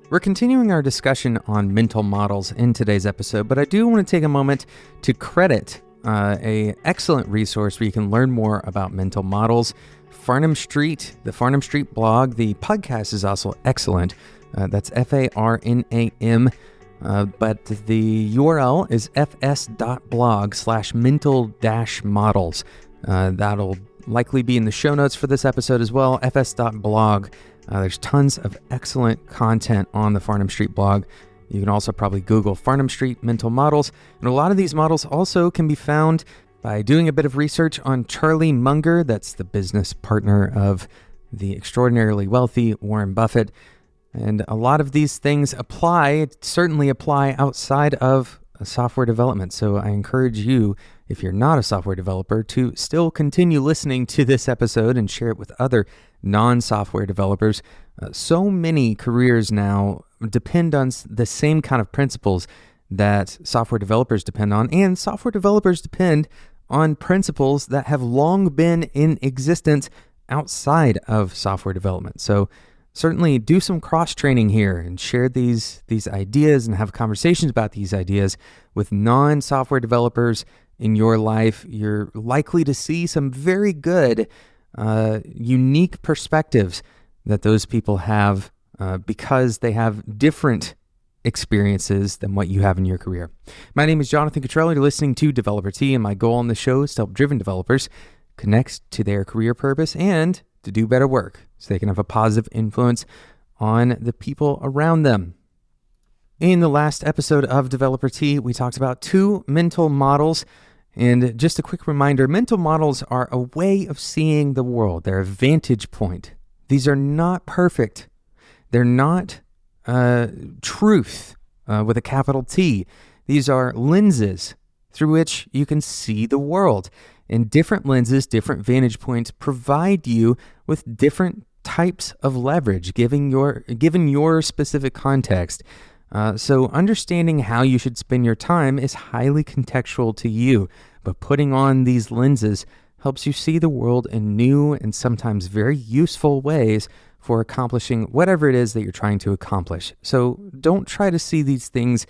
We're continuing our discussion on mental models in today's episode, but I do want to take a moment to credit a excellent resource where you can learn more about mental models. Farnam Street, the Farnam Street blog. The podcast is also excellent. That's FARNAM. But the URL is fs.blog/mental-models. That'll likely be in the show notes for this episode as well, fs.blog. There's tons of excellent content on the Farnam Street blog. You can also probably Google Farnam Street mental models. And a lot of these models also can be found by doing a bit of research on Charlie Munger. That's the business partner of the extraordinarily wealthy Warren Buffett. And a lot of these things certainly apply outside of software development. So I encourage you, if you're not a software developer, to still continue listening to this episode and share it with other non-software developers. So many careers now depend on the same kind of principles that software developers depend on, and software developers depend on principles that have long been in existence outside of software development. So certainly do some cross-training here and share these ideas and have conversations about these ideas with non-software developers in your life. You're likely to see some very good, unique perspectives that those people have because they have different experiences than what you have in your career. My name is Jonathan Cottrell. You're listening to Developer Tea, and my goal on the show is to help driven developers connect to their career purpose and to do better work so they can have a positive influence on the people around them. In the last episode of Developer Tea, we talked about two mental models. And just a quick reminder, mental models are a way of seeing the world. They're a vantage point. These are not perfect. They're not truth with a capital T. These are lenses through which you can see the world. And different lenses, different vantage points provide you with different types of leverage given your specific context. So understanding how you should spend your time is highly contextual to you, but putting on these lenses helps you see the world in new and sometimes very useful ways for accomplishing whatever it is that you're trying to accomplish. So don't try to see these things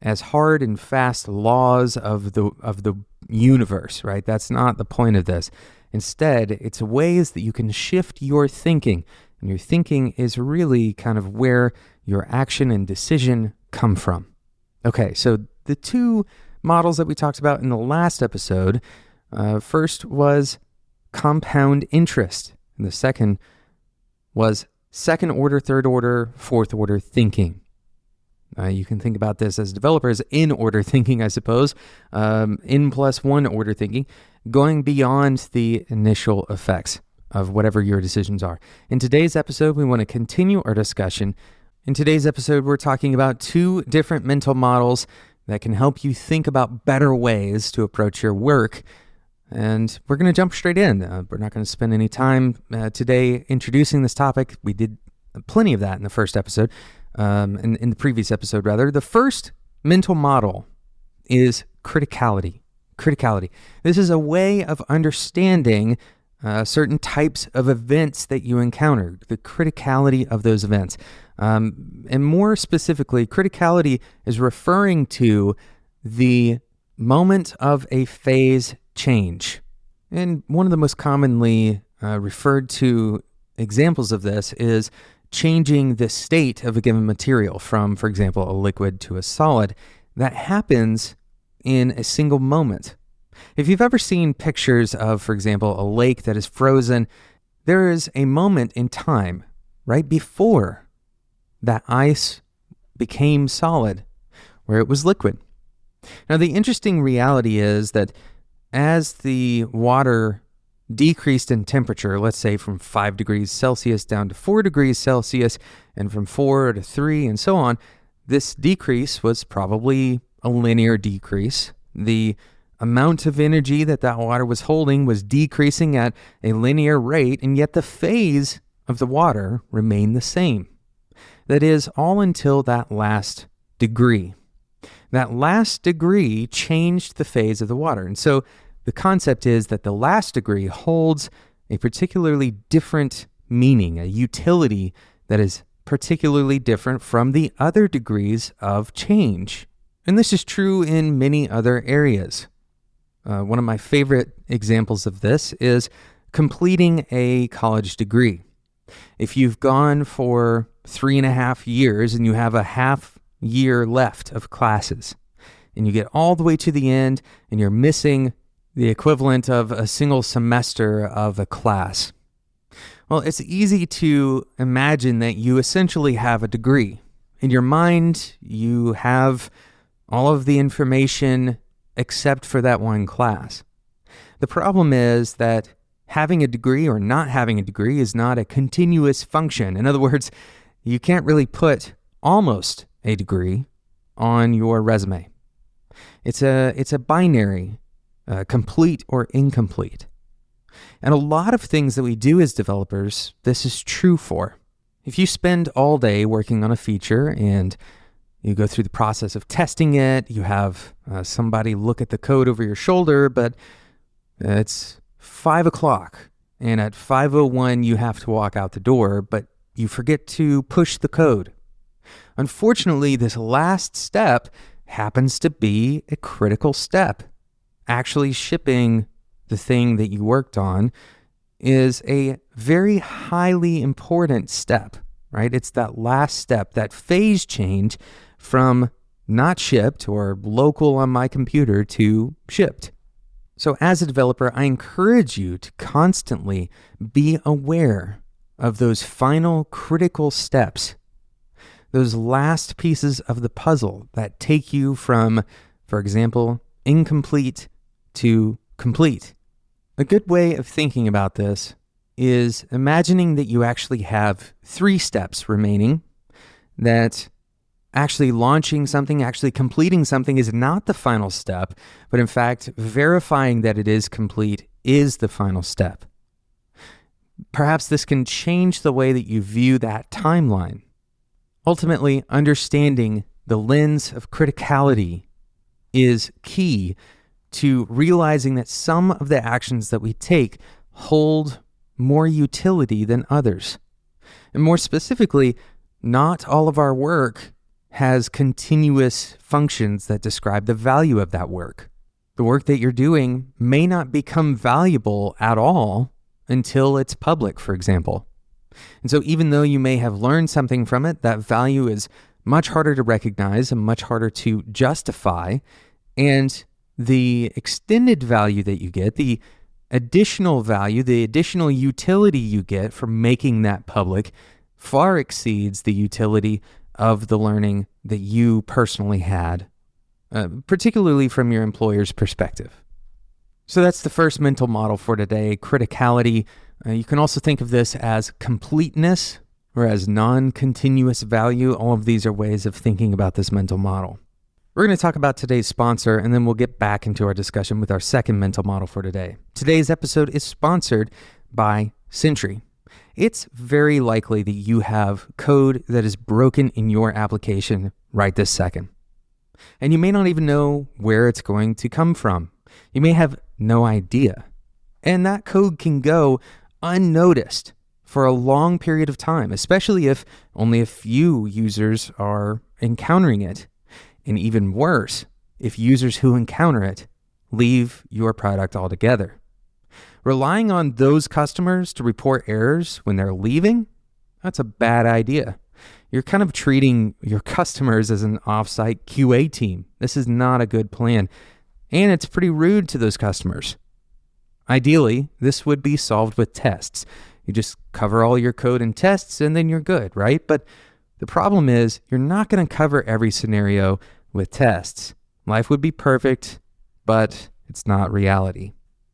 as hard and fast laws of the universe, right? That's not the point of this. Instead, it's ways that you can shift your thinking, and your thinking is really kind of where your action and decision come from. Okay, so the two models that we talked about in the last episode, first was compound interest, and the second was second order, third order, fourth order thinking. You can think about this as developers in order thinking, I suppose, N plus one order thinking, going beyond the initial effects of whatever your decisions are. In today's episode, we want to continue our discussion. In today's episode, we're talking about two different mental models that can help you think about better ways to approach your work. And we're going to jump straight in. We're not going to spend any time today introducing this topic. We did plenty of that in the first episode, in the previous episode, rather. The first mental model is criticality. Criticality. This is a way of understanding certain types of events that you encounter, the criticality of those events. And more specifically, criticality is referring to the moment of a phase change. And one of the most commonly referred to examples of this is changing the state of a given material from, for example, a liquid to a solid. That happens in a single moment. If you've ever seen pictures of, for example, a lake that is frozen, there is a moment in time right before that ice became solid where it was liquid. Now, the interesting reality is that as the water decreased in temperature, let's say from 5 degrees Celsius down to 4 degrees Celsius, and from 4 to 3 and so on, this decrease was probably a linear decrease. The amount of energy that water was holding was decreasing at a linear rate, and yet the phase of the water remained the same. That is, all until that last degree. That last degree changed the phase of the water. And so the concept is that the last degree holds a particularly different meaning, a utility that is particularly different from the other degrees of change. And this is true in many other areas. One of my favorite examples of this is completing a college degree. If you've gone for 3.5 years and you have a half year left of classes, and you get all the way to the end and you're missing the equivalent of a single semester of a class, well, it's easy to imagine that you essentially have a degree. In your mind, you have all of the information except for that one class. The problem is that having a degree or not having a degree is not a continuous function. In other words, you can't really put almost a degree on your resume. It's a binary, complete or incomplete. And a lot of things that we do as developers, this is true for. If you spend all day working on a feature and you go through the process of testing it, you have somebody look at the code over your shoulder, but it's 5 o'clock, and at 5:01 you have to walk out the door, but you forget to push the code. Unfortunately, this last step happens to be a critical step. Actually shipping the thing that you worked on is a very highly important step, right? It's that last step, that phase change from not shipped or local on my computer to shipped. So as a developer, I encourage you to constantly be aware of those final critical steps, those last pieces of the puzzle that take you from, for example, incomplete to complete. A good way of thinking about this is imagining that you actually have 3 steps remaining, that actually launching something, actually completing something is not the final step, but in fact, verifying that it is complete is the final step. Perhaps this can change the way that you view that timeline. Ultimately, understanding the lens of criticality is key to realizing that some of the actions that we take hold more utility than others. And more specifically, not all of our work has continuous functions that describe the value of that work. The work that you're doing may not become valuable at all until it's public, for example. And so even though you may have learned something from it, that value is much harder to recognize and much harder to justify. And the extended value that you get, the additional value, the additional utility you get from making that public far exceeds the utility of the learning that you personally had, particularly from your employer's perspective. So that's the first mental model for today, criticality. You can also think of this as completeness or as non-continuous value. All of these are ways of thinking about this mental model. We're going to talk about today's sponsor, and then we'll get back into our discussion with our second mental model for today. Today's episode is sponsored by Sentry. It's very likely that you have code that is broken in your application right this second. And you may not even know where it's going to come from. You may have no idea. And that code can go unnoticed for a long period of time, especially if only a few users are encountering it. And even worse, if users who encounter it leave your product altogether. Relying on those customers to report errors when they're leaving, that's a bad idea. You're kind of treating your customers as an off-site QA team. This is not a good plan, and it's pretty rude to those customers. Ideally, this would be solved with tests. You just cover all your code in tests and then you're good, right? But the problem is you're not going to cover every scenario with tests. Life would be perfect, but it's not reality.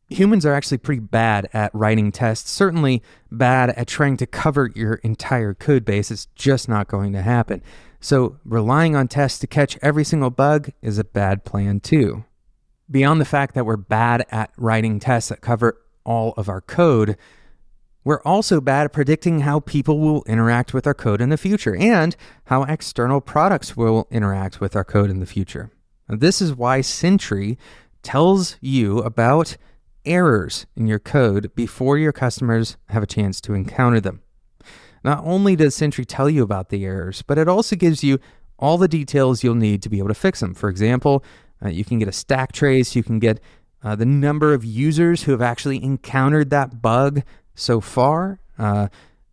Humans are actually pretty bad at writing tests, certainly bad at trying to cover your entire code base. It's just not going to happen. So relying on tests to catch every single bug is a bad plan too. Beyond the fact that we're bad at writing tests that cover all of our code, we're also bad at predicting how people will interact with our code in the future and how external products will interact with our code in the future. Now, this is why Sentry tells you about errors in your code before your customers have a chance to encounter them. Not only does Sentry tell you about the errors, but it also gives you all the details you'll need to be able to fix them. For example, you can get a stack trace, you can get the number of users who have actually encountered that bug so far.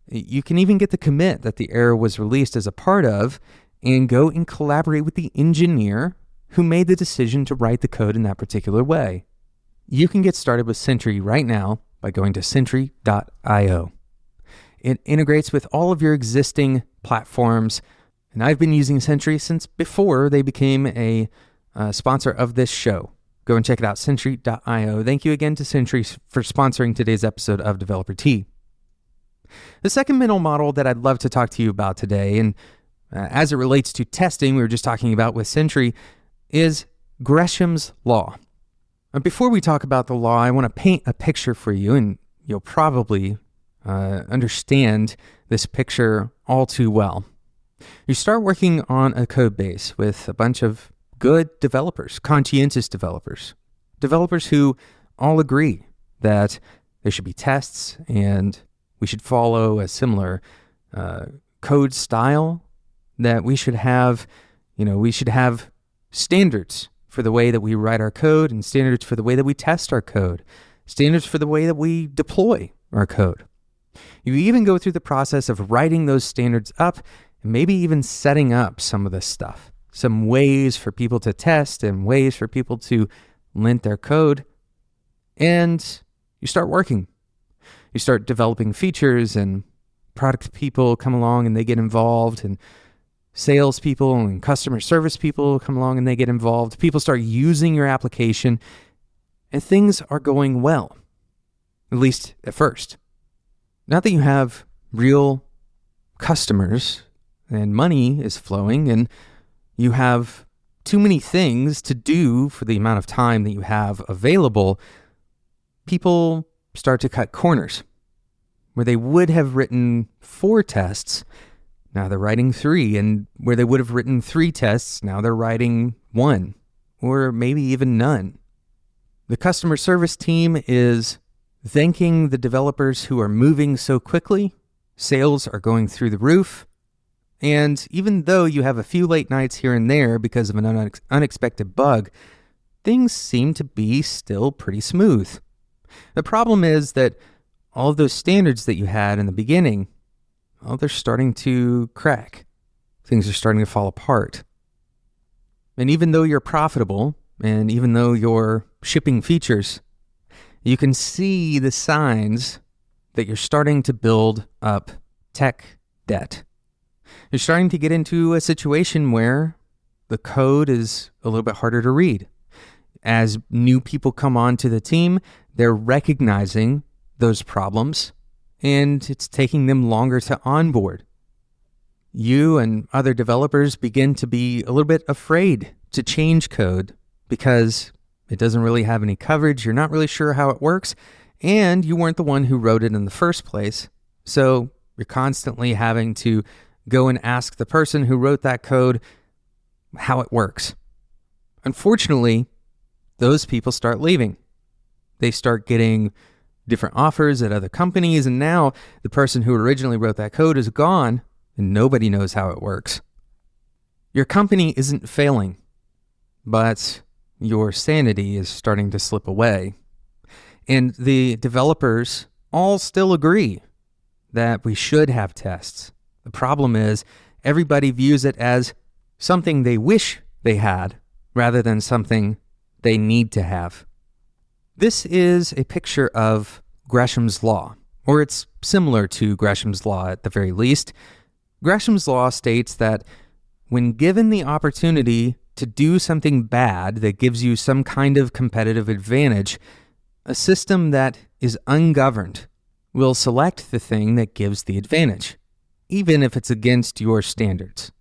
You can even get the commit that the error was released as a part of, and go and collaborate with the engineer who made the decision to write the code in that particular way. You can get started with Sentry right now by going to Sentry.io. It integrates with all of your existing platforms, and I've been using Sentry since before they became a sponsor of this show. Go and check it out, Sentry.io. Thank you again to Sentry for sponsoring today's episode of Developer Tea. The second mental model that I'd love to talk to you about today, and as it relates to testing, we were just talking about with Sentry, is Gresham's Law. Before we talk about the law, I want to paint a picture for you, and you'll probably understand this picture all too well. You start working on a code base with a bunch of good developers, conscientious developers, developers who all agree that there should be tests and we should follow a similar code style, that we should have standards for the way that we write our code and standards for the way that we test our code, standards for the way that we deploy our code. You even go through the process of writing those standards up and maybe even setting up some of this stuff, some ways for people to test and ways for people to lint their code. And you start working. You start developing features, and product people come along and they get involved, and sales people and customer service people come along and they get involved. People start using your application, and things are going well, at least at first. Not that you have real customers and money is flowing and you have too many things to do for the amount of time that you have available. People start to cut corners. Where they would have written 4 tests, now they're writing 3. And where they would have written 3 tests, now they're writing 1, or maybe even none. The customer service team is thanking the developers who are moving so quickly. Sales are going through the roof. And even though you have a few late nights here and there because of an unexpected bug, things seem to be still pretty smooth. The problem is that all of those standards that you had in the beginning, they're starting to crack. Things are starting to fall apart. And even though you're profitable, and even though you're shipping features, you can see the signs that you're starting to build up tech debt. You're starting to get into a situation where the code is a little bit harder to read. As new people come onto the team, they're recognizing those problems, and it's taking them longer to onboard. You and other developers begin to be a little bit afraid to change code because it doesn't really have any coverage. You're not really sure how it works, and you weren't the one who wrote it in the first place. So you're constantly having to go and ask the person who wrote that code how it works. Unfortunately, those people start leaving. They start getting different offers at other companies, and now the person who originally wrote that code is gone, and nobody knows how it works. Your company isn't failing, but your sanity is starting to slip away. And the developers all still agree that we should have tests. The problem is everybody views it as something they wish they had rather than something they need to have. This is a picture of Gresham's Law, or it's similar to Gresham's Law at the very least. Gresham's Law states that when given the opportunity to do something bad that gives you some kind of competitive advantage, a system that is ungoverned will select the thing that gives the advantage, even if it's against your standards.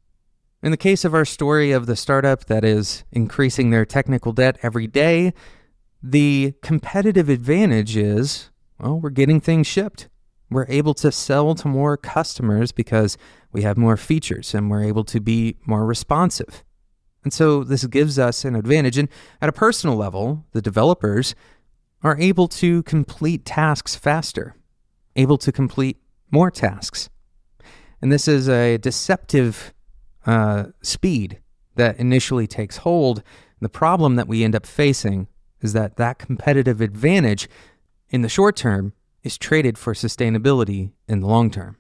In the case of our story of the startup that is increasing their technical debt every day, the competitive advantage is, we're getting things shipped. We're able to sell to more customers because we have more features and we're able to be more responsive. And so this gives us an advantage. And at a personal level, the developers are able to complete tasks faster, able to complete more tasks. And this is a deceptive speed that initially takes hold. The problem that we end up facing is that competitive advantage in the short term is traded for sustainability in the long term.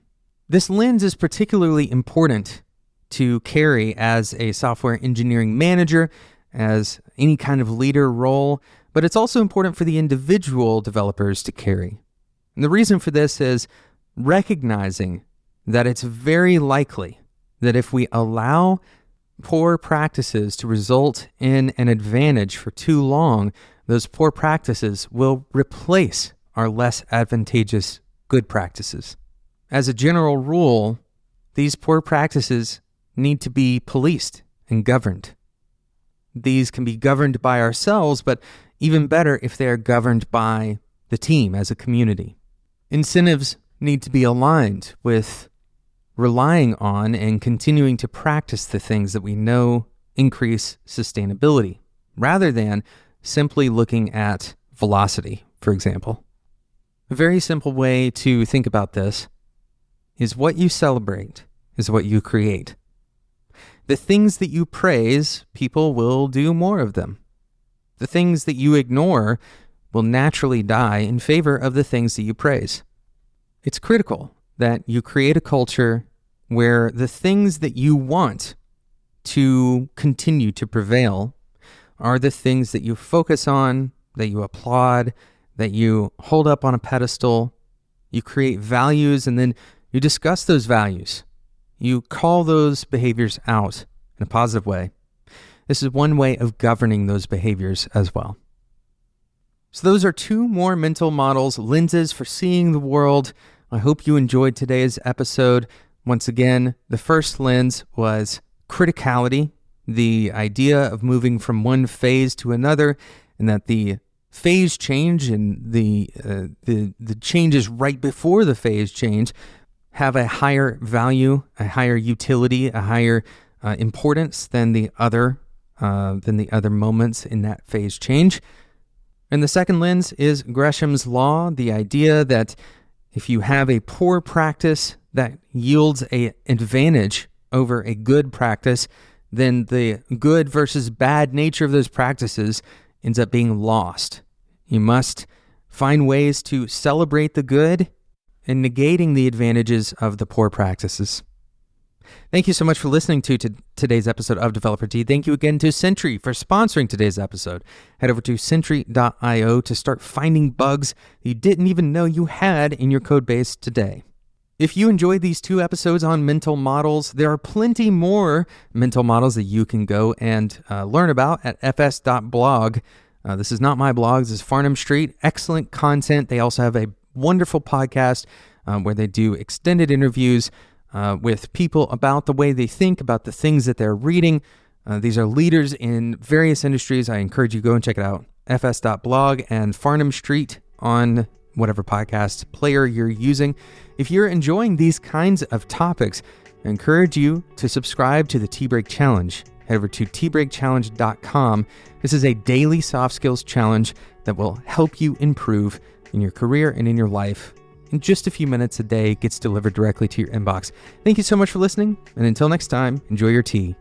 This lens is particularly important to carry as a software engineering manager, as any kind of leader role, but it's also important for the individual developers to carry. And the reason for this is recognizing that it's very likely that if we allow poor practices to result in an advantage for too long, those poor practices will replace our less advantageous good practices. As a general rule, these poor practices need to be policed and governed. These can be governed by ourselves, but even better if they are governed by the team as a community. Incentives need to be aligned with relying on and continuing to practice the things that we know increase sustainability, rather than simply looking at velocity, for example. A very simple way to think about this is what you celebrate is what you create. The things that you praise, people will do more of them. The things that you ignore will naturally die in favor of the things that you praise. It's critical that you create a culture where the things that you want to continue to prevail are the things that you focus on, that you applaud, that you hold up on a pedestal. You create values and then you discuss those values. You call those behaviors out in a positive way. This is one way of governing those behaviors as well. So those are two more mental models, lenses for seeing the world. I hope you enjoyed today's episode. Once again, the first lens was criticality, the idea of moving from one phase to another, and that the phase change and the changes right before the phase change have a higher value, a higher utility, a higher importance than the other moments in that phase change. And the second lens is Gresham's law, the idea that if you have a poor practice that yields an advantage over a good practice, then the good versus bad nature of those practices ends up being lost. You must find ways to celebrate the good and negating the advantages of the poor practices. Thank you so much for listening to today's episode of Developer Tea. Thank you again to Sentry for sponsoring today's episode. Head over to Sentry.io to start finding bugs you didn't even know you had in your code base today. If you enjoyed these two episodes on mental models, there are plenty more mental models that you can go and learn about at fs.blog. This is not my blog. This is Farnham Street. Excellent content. They also have a wonderful podcast where they do extended interviews with people about the way they think, about the things that they're reading. These are leaders in various industries. I encourage you to go and check it out. fs.blog and Farnham Street on whatever podcast player you're using. If you're enjoying these kinds of topics, I encourage you to subscribe to the Tea Break Challenge. Head over to teabreakchallenge.com. This is a daily soft skills challenge that will help you improve in your career and in your life. In just a few minutes a day, it gets delivered directly to your inbox. Thank you so much for listening, and until next time, enjoy your tea.